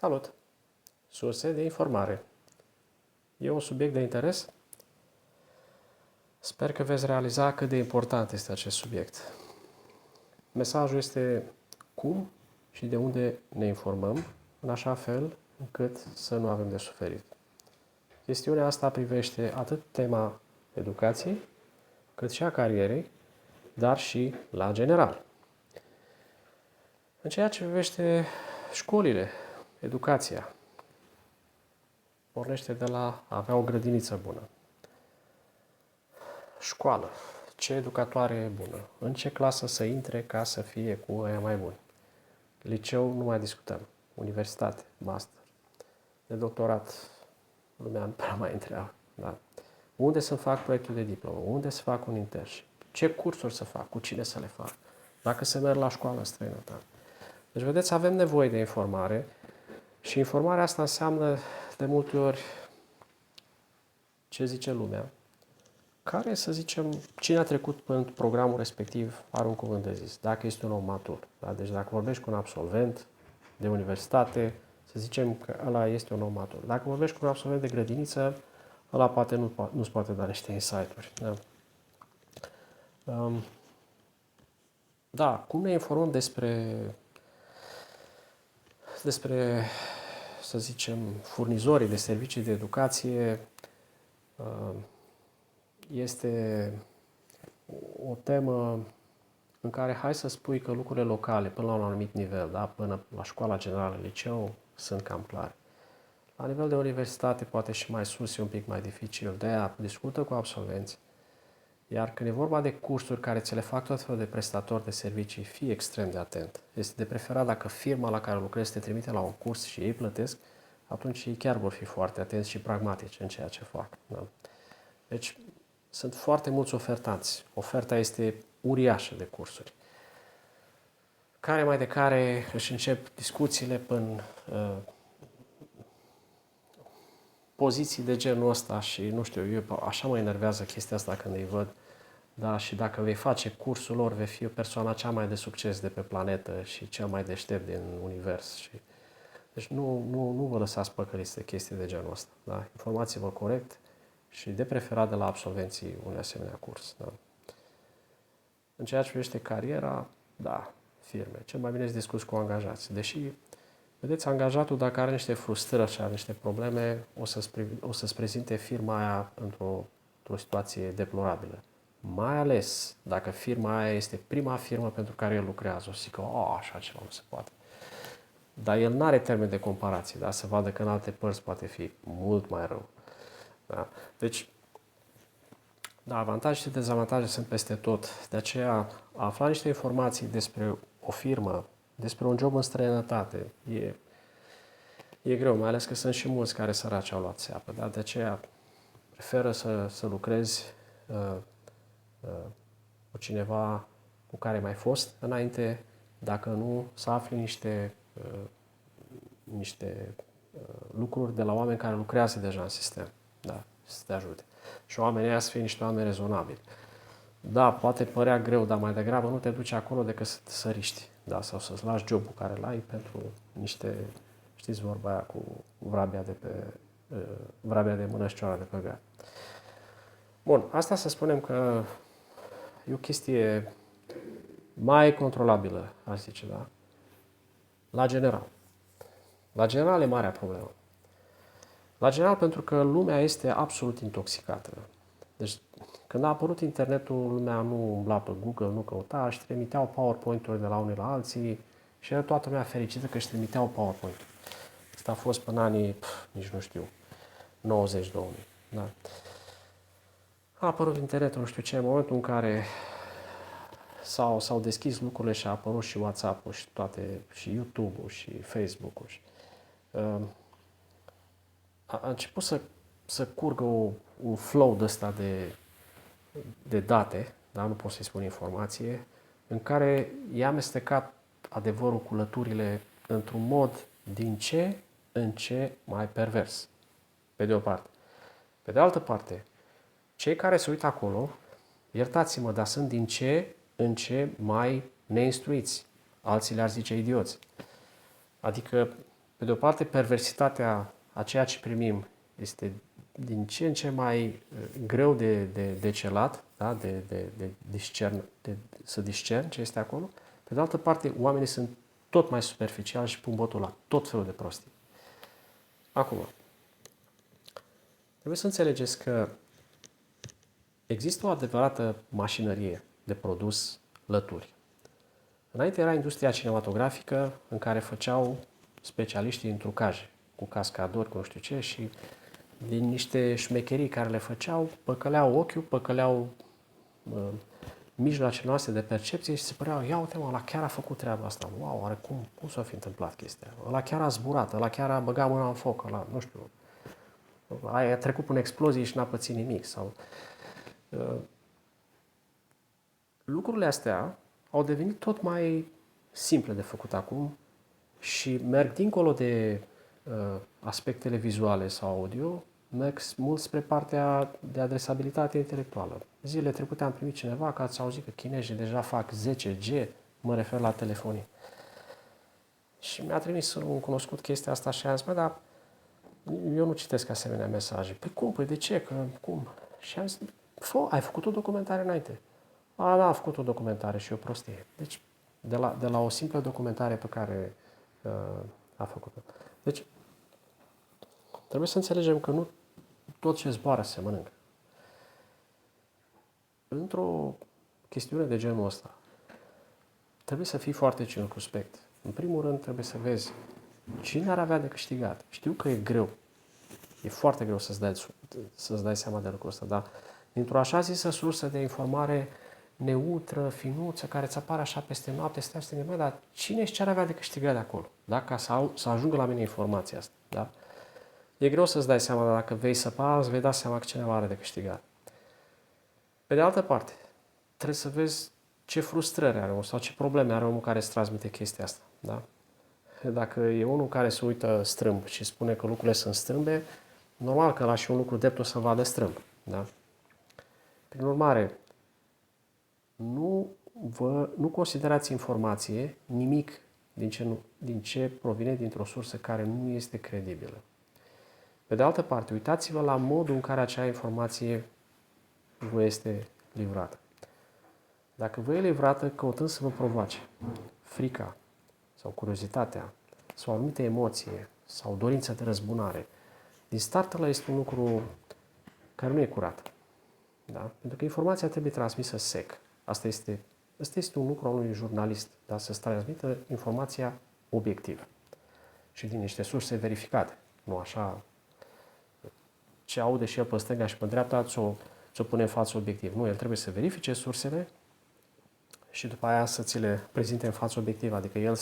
Salut! Surse de informare. E un subiect de interes? Sper că veți realiza cât de important este acest subiect. Mesajul este cum și de unde ne informăm, în așa fel încât să nu avem de suferit. Chestiunea asta privește atât tema educației, cât și a carierei, dar și la general. În ceea ce privește școlile, educația, pornește de la a avea o grădiniță bună. Școală. Ce educatoare e bună? În ce clasă să intre ca să fie cu aia mai buni? Liceu nu mai discutăm. Universitate, master. De doctorat, lumea nu prea mai întreabă. Da? Unde să fac proiectul de diplomă? Unde să fac un internship? Ce cursuri să fac? Cu cine să le fac? Dacă se merg la școală în străinătate. Deci, vedeți, avem nevoie de informare și informarea asta înseamnă de multe ori ce zice lumea, care, să zicem, cine a trecut pentru programul respectiv are un cuvânt de zis, dacă este un om matur. Da? Deci dacă vorbești cu un absolvent de universitate, să zicem că ăla este un om matur. Dacă vorbești cu un absolvent de grădiniță, ăla poate nu-ți poate da niște insight-uri. Da? Da, cum ne informăm despre, să zicem, furnizorii de servicii de educație, este o temă în care hai să spui că lucrurile locale, până la un anumit nivel, da, până la școala generală, liceu, sunt cam clare. La nivel de universitate, poate și mai sus, e un pic mai dificil. De-aia discută cu absolvenți. Iar când e vorba de cursuri care ți le fac tot felul de prestatori de servicii, fii extrem de atent. Este de preferat dacă firma la care lucrezi te trimite la un curs și ei plătesc, atunci ei chiar vor fi foarte atenți și pragmatici în ceea ce fac. Da? Deci, sunt foarte mulți ofertanți. Oferta este uriașă de cursuri. Care mai de care își încep discuțiile până poziții de genul ăsta și nu știu, eu așa mă enervează chestia asta când îi văd. Da, și dacă vei face cursul lor, vei fi o persoană cea mai de succes de pe planetă și cel mai deștept din univers. Deci nu vă lăsați păcăliți de chestii de genul ăsta. Da? Informați-vă corect și de preferat de la absolvenții unui asemenea curs. Da? În ceea ce privește cariera, da, firme. Cel mai bine să discuți cu angajați. Deși, vedeți, angajatul, dacă are niște frustrări și are niște probleme, o să-ți prezinte firma aia într-o situație deplorabilă. Mai ales dacă firma aia este prima firmă pentru care el lucrează. O să zică, așa ceva nu se poate. Dar el nu are termen de comparație, da? Să vadă că în alte părți poate fi mult mai rău. Da? Deci, da, avantaje și dezavantaje sunt peste tot. De aceea, a afla niște informații despre o firmă, despre un job în străinătate, e greu, mai ales că sunt și mulți care săraci au luat seapă. Da? De aceea, preferă să lucrezi cu cineva cu care mai fost înainte, dacă nu, să afli niște lucruri de la oameni care lucrează deja în sistem. Da? Să te ajute. Și oamenii ăia să fie niște oameni rezonabili. Da, poate părea greu, dar mai degrabă nu te duci acolo decât să te săriști. Da? Sau să-ți lași jobul care l-ai pentru niște, știți vorba aia cu vrabia de mână și cioara de pe gard. Bun, asta să spunem că e o chestie mai controlabilă, aș zice, da? La general. La general e marea problemă. La general pentru că lumea este absolut intoxicată. Deci, când a apărut internetul, lumea nu umbla pe Google, nu căuta, își trimiteau PowerPoint-uri de la unii la alții și era toată lumea fericită că își trimiteau PowerPoint. Asta a fost până anii, nici nu știu, 90-2000. Da? A apărut internetul, nu știu ce, în momentul în care s-au deschis lucrurile și a apărut și WhatsApp-ul și și YouTube-ul și Facebook-ul. A început să curgă un flow de ăsta de date, dar nu pot să-i spun informație, în care i-a amestecat adevărul cu lăturile într-un mod din ce în ce mai pervers, pe de o parte. Pe de altă parte, cei care se uită acolo, iertați-mă, dar sunt din ce în ce mai neinstruiți. Alții le-ar zice idioți. Adică, Pe de o parte, perversitatea a ceea ce primim este din ce în ce mai greu de celat, da? Să discern ce este acolo. Pe de altă parte, oamenii sunt tot mai superficiali și pun botul la tot felul de prostii. Acum, trebuie să înțelegeți că există o adevărată mașinărie de produs lături. Înainte era industria cinematografică în care făceau specialiștii în trucaje, cu cascadori, cu nu știu ce, și din niște șmecherii care le făceau, păcăleau ochiul, păcăleau mijloacele noastre de percepție și se păreau, ia uite mă, ăla chiar a făcut treaba asta, wow, oare cum s-a fi întâmplat chestia? Ăla chiar a zburat, ăla chiar a băgat mâna în foc, ăla, nu știu, a trecut până explozie și n-a pățit nimic. Sau, lucrurile astea au devenit tot mai simple de făcut acum și merg dincolo de aspectele vizuale sau audio, merg mult spre partea de adresabilitate intelectuală. Zilele trecute am primit cineva că ați auzit că chinezii deja fac 10G, mă refer la telefonie. Și mi-a trimis un cunoscut chestia asta și am zis, dar eu nu citesc asemenea mesaje. Păi cum? Păi de ce? Că cum? Și am zis, ai făcut o documentare înainte? Da, a făcut o documentare și o prostie. Deci, de la o simplă documentare pe care a făcut-o. Deci, trebuie să înțelegem că nu tot ce zboară se mănâncă. Într-o chestiune de genul ăsta, trebuie să fii foarte circumspect. În primul rând, trebuie să vezi cine ar avea de câștigat. Știu că e greu. E foarte greu să-ți dai seama de lucrul ăsta, dar dintr-o așa zisă sursă de informare neutră, finuță, care îți apare așa peste noapte, stai și te gândești, dar cine și ce ar avea de câștigat de acolo? Da? Ca să ajungă la mine informația asta. Da? E greu să-ți dai seama, dar dacă vei săpa, îți vei da seama că cineva are de câștigat. Pe de altă parte, trebuie să vezi ce frustrări are omul sau ce probleme are omul care îți transmite chestia asta. Da? Dacă e unul care se uită strâmb și spune că lucrurile sunt strâmbe, normal că la și un lucru drept o să vadă strâmb. Da? Prin urmare, nu considerați informație nimic din ce provine dintr-o sursă care nu este credibilă. Pe de altă parte, uitați-vă la modul în care acea informație vă este livrată. Dacă vă e livrată căutând să vă provoace frica sau curiozitatea sau o anumită emoție sau dorința de răzbunare, din start ăla este un lucru care nu e curat. Da? Pentru că informația trebuie transmisă sec. Asta este un lucru al unui jurnalist, da? Să-ți transmită informația obiectivă și din niște surse verificate. Nu așa ce aude și el pe stânga și pe dreapta ți-o pune în față obiectiv. Nu, el trebuie să verifice sursele și după aia să ți le prezinte în față obiectivă. Adică el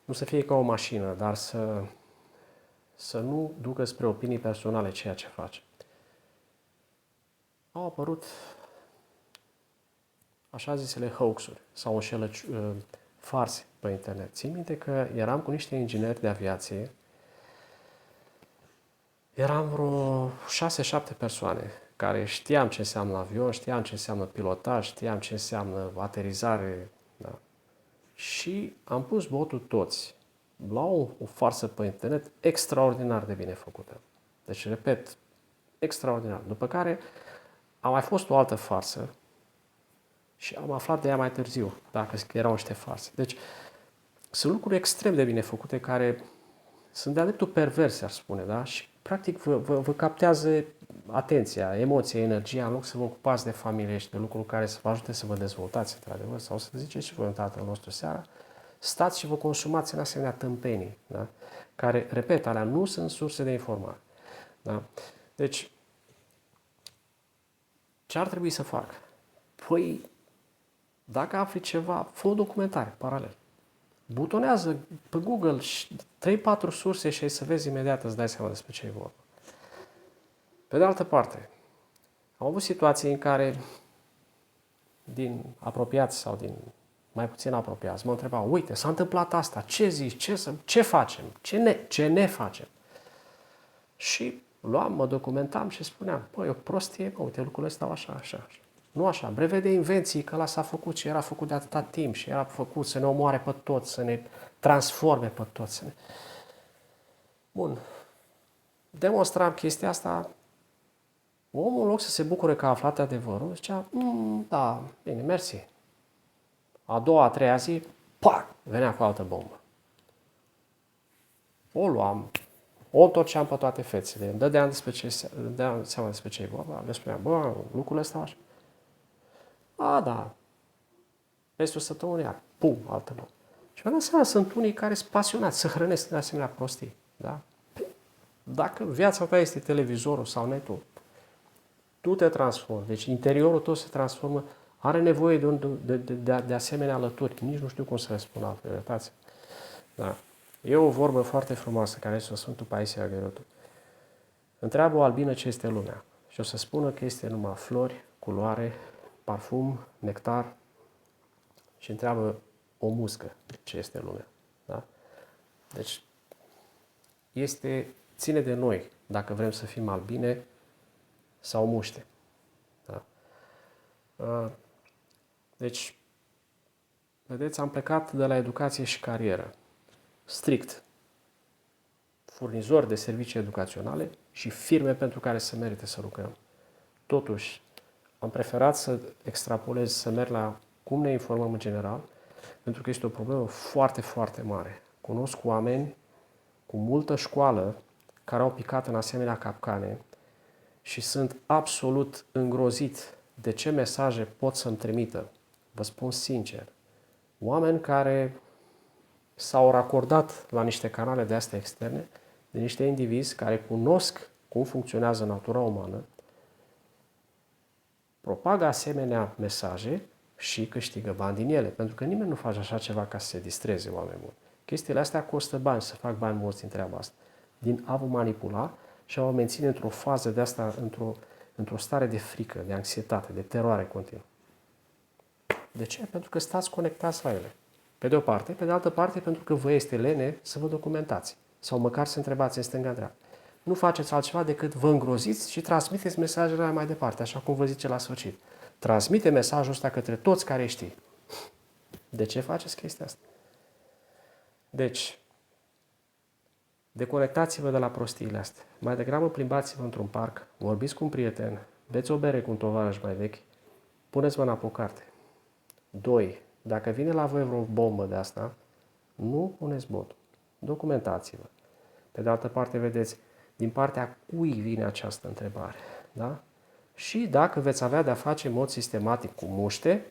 nu să fie ca o mașină, dar să nu ducă spre opinii personale ceea ce face. Au apărut așa zisele hoax-uri sau farse pe internet. Țin minte că eram cu niște ingineri de aviație, eram vreo 6-7 persoane care știam ce înseamnă avion, știam ce înseamnă pilotaj, știam ce înseamnă aterizare. Da. Și am pus botul toți la o farsă pe internet extraordinar de bine făcută. Deci, repet, extraordinar. După care a mai fost o altă farsă și am aflat de ea mai târziu, dacă erau niște farse. Deci, sunt lucruri extrem de bine făcute care sunt de-a dreptul perverse, ar spune, da? Și, practic, vă captează atenția, emoția, energia, în loc să vă ocupați de familie și de lucruri care să vă ajute să vă dezvoltați, într-adevăr, sau să ziceți și voi în Tatăl nostru seara, stați și vă consumați în asemenea tâmpenii, da? Care, repet, alea nu sunt surse de informare. Da? Deci, ce ar trebui să fac? Păi, dacă afli ceva, fă o documentare paralel. Butonează pe Google 3-4 surse și să vezi imediat, îți dai seama despre ce e vorba. Pe de altă parte, am avut situații în care din apropiați sau din mai puțin apropiați mă întrebau, uite, s-a întâmplat asta, ce zici, ce facem, ce ne facem? Și mă documentam și spuneam, păi, e o prostie, uite, lucrurile stau așa, așa, așa. Nu așa, brevet de invenții, că ăla s-a făcut și era făcut de atâta timp și era făcut să ne omoare pe toți, să ne transforme pe toți. Bun. Demonstram chestia asta. Omul, în loc să se bucure că a aflat adevărul, zicea, da, bine, mersi. A doua, a treia zi, pac, venea cu altă bombă. O luam, o întorceam pe toate fețele, îmi dădeam seama despre ce e vorba, le spuneam, bă, lucrurile astea așa. A, da, peste o săptămână, iar, pum, altă bombă. Și mi-am dat seama, sunt unii care sunt pasionați să hrănesc de asemenea prostii. Da? Dacă viața ta este televizorul sau netul, tu te transformi, deci interiorul tău se transformă, are nevoie de asemenea alături. Nici nu știu cum să răspund altfel, iertați. Da. E o vorbă foarte frumoasă care este Sfântul Paisie Aghiorotul. Întreabă o albină ce este lumea și o să spună că este numai flori, culoare, parfum, nectar și întreabă o muscă ce este lumea. Da? Deci ține de noi dacă vrem să fim albine sau muște. Da? Deci, vedeți, am plecat de la educație și carieră. Strict. Furnizori de servicii educaționale și firme pentru care se merită să lucrăm. Totuși, am preferat să extrapolez, să merg la cum ne informăm în general, pentru că este o problemă foarte, foarte mare. Cunosc oameni cu multă școală care au picat în asemenea capcane și sunt absolut îngrozit de ce mesaje pot să-mi trimită. Vă spun sincer, oameni care s-au racordat la niște canale de astea externe, de niște indivizi care cunosc cum funcționează natura umană, propagă asemenea mesaje și câștigă bani din ele, pentru că nimeni nu face așa ceva ca să se distreze oameni buni. Chestiile astea costă bani, să fac bani mulți din treaba asta. Din a vă manipula și a vă menține într-o fază de asta, într-o stare de frică, de anxietate, de teroare continuă. De ce? Pentru că stați conectați la ele. Pe de o parte, pe de altă parte, pentru că vă este lene să vă documentați sau măcar să întrebați în stânga-dreapta. Nu faceți altceva decât vă îngroziți și transmiteți mesajele mai departe, așa cum vă zice la sfârșit. Transmite mesajul ăsta către toți care știi. De ce faceți chestia asta? Deci, deconectați-vă de la prostiile astea. Mai degrabă plimbați-vă într-un parc, vorbiți cu un prieten, beți o bere cu un tovarăș mai vechi, puneți mâna pe o carte. 2. Dacă vine la voi vreo bombă de asta, nu puneți botul. Documentați-vă. Pe de altă parte, vedeți, din partea cui vine această întrebare. Da? Și dacă veți avea de-a face în mod sistematic cu muște,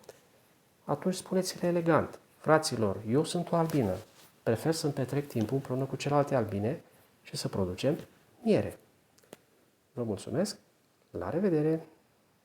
atunci spuneți-le elegant. Fraților, eu sunt o albină. Prefer să-mi petrec timpul împreună cu celelalte albine și să producem miere. Vă mulțumesc. La revedere!